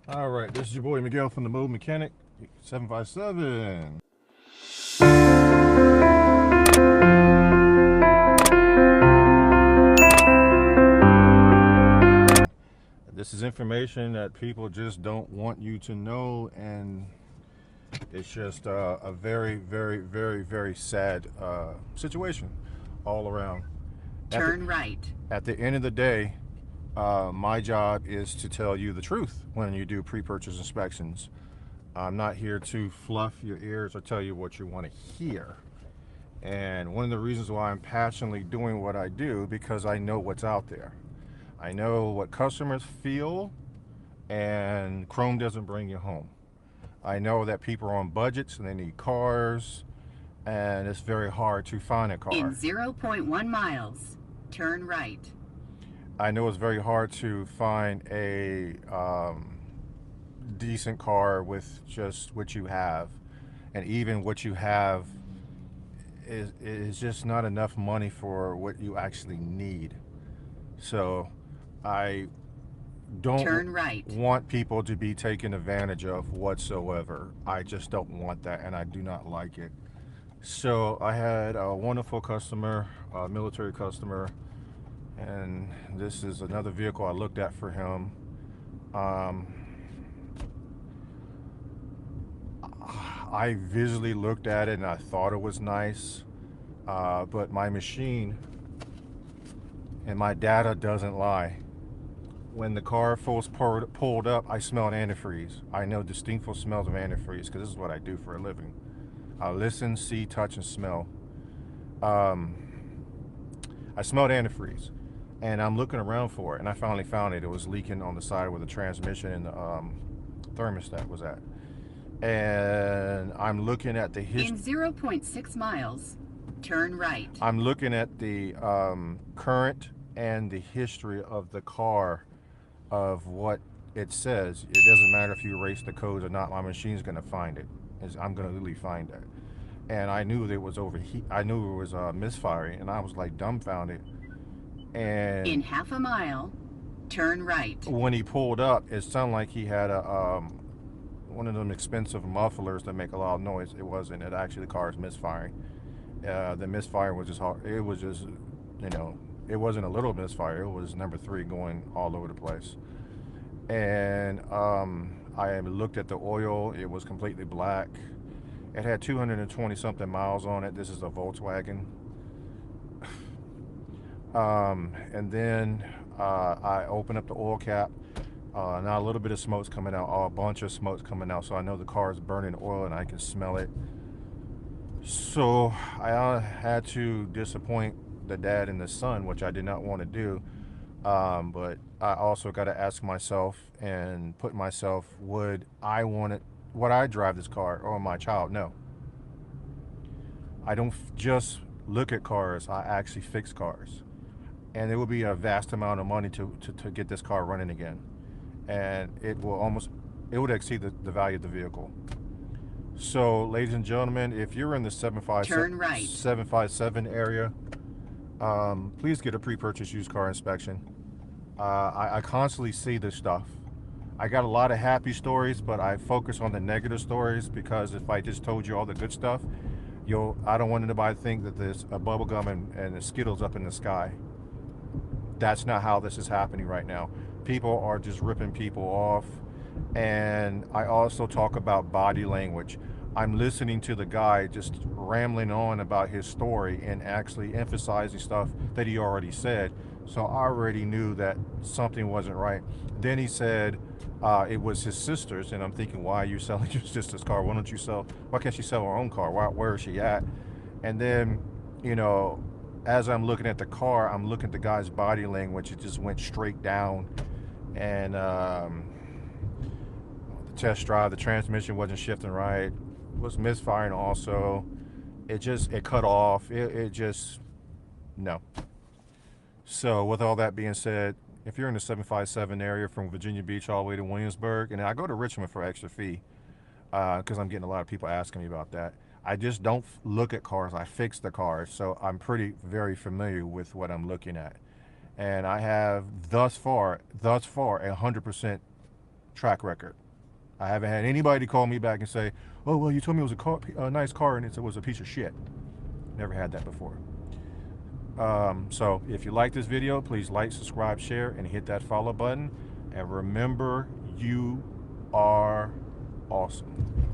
All right, this is your boy Miguel from the Mode Mechanic 757. This is information that people just don't want you to know, and it's just a very, very, very, very sad situation all around. Turn right. At the end of the day, my job is to tell you the truth when you do pre-purchase inspections. I'm not here to fluff your ears or tell you what you want to hear. And one of the reasons why I'm passionately doing what I do, because I know what's out there. I know what customers feel, and Chrome doesn't bring you home. I know that people are on budgets and they need cars, and it's very hard to find a car. In 0.1 miles, turn right. I know it's very hard to find a decent car with just what you have, and even what you have is just not enough money for what you actually need. So I don't turn right. want people to be taken advantage of whatsoever. I just don't want that, and I do not like it. So I had a wonderful customer, a military customer, and this is another vehicle I looked at for him. I visually looked at it and I thought it was nice, but my machine and my data doesn't lie. When the car first pulled up, I smelled antifreeze. I know distinctful smells of antifreeze because this is what I do for a living. I listen, see, touch, and smell. I smelled antifreeze, and I'm looking around for it, and I finally found it. It was leaking on the side where the transmission and the thermostat was at. And I'm looking at the history. In 0.6 miles, turn right. I'm looking at the current and the history of the car, of what it says. It doesn't matter if you erase the codes or not. My machine's going to find it. I'm going to literally find it. And I knew that it was overheat. I knew it was misfiring, and I was like dumbfounded. And in half a mile, turn right. When he pulled up, it sounded like he had a one of them expensive mufflers that make a lot of noise. It wasn't. It actually, the car is misfiring. The misfire was just hard. It was just, you know, it wasn't a little misfire. It was number 3 going all over the place. And I looked at the oil. It was completely black. It had 220 something miles on it. This is a Volkswagen. And then I opened up the oil cap. Now a little bit of smoke's coming out, a bunch of smoke's coming out, so I know the car is burning oil and I can smell it. So I had to disappoint the dad and the son, which I did not want to do. But I also got to ask myself and put myself, would I drive this car or my child? No. I don't just look at cars, I actually fix cars. And it would be a vast amount of money to get this car running again. And it would exceed the value of the vehicle. So, ladies and gentlemen, if you're in the 757 area, please get a pre-purchase used car inspection. I constantly see this stuff. I got a lot of happy stories, but I focus on the negative stories, because if I just told you all the good stuff, I don't want anybody to think that there's a bubble gum and the Skittles up in the sky. That's not how this is happening right now. People are just ripping people off. And I also talk about body language. I'm listening to the guy just rambling on about his story and actually emphasizing stuff that he already said. So I already knew that something wasn't right. Then he said it was his sister's, and I'm thinking, why are you selling your sister's car? Why can't she sell her own car? Where is she at? And then, you know, as I'm looking at the car, I'm looking at the guy's body language. It just went straight down. And the test drive, the transmission wasn't shifting right. It was misfiring also. It cut off. It just, no. So with all that being said, if you're in the 757 area from Virginia Beach all the way to Williamsburg, and I go to Richmond for extra fee, because I'm getting a lot of people asking me about that. I just don't look at cars, I fix the cars. So I'm very familiar with what I'm looking at. And I have thus far 100% track record. I haven't had anybody call me back and say, "Oh, well, you told me it was a nice car and it was a piece of shit." Never had that before. So if you like this video, please like, subscribe, share, and hit that follow button. And remember, you are awesome.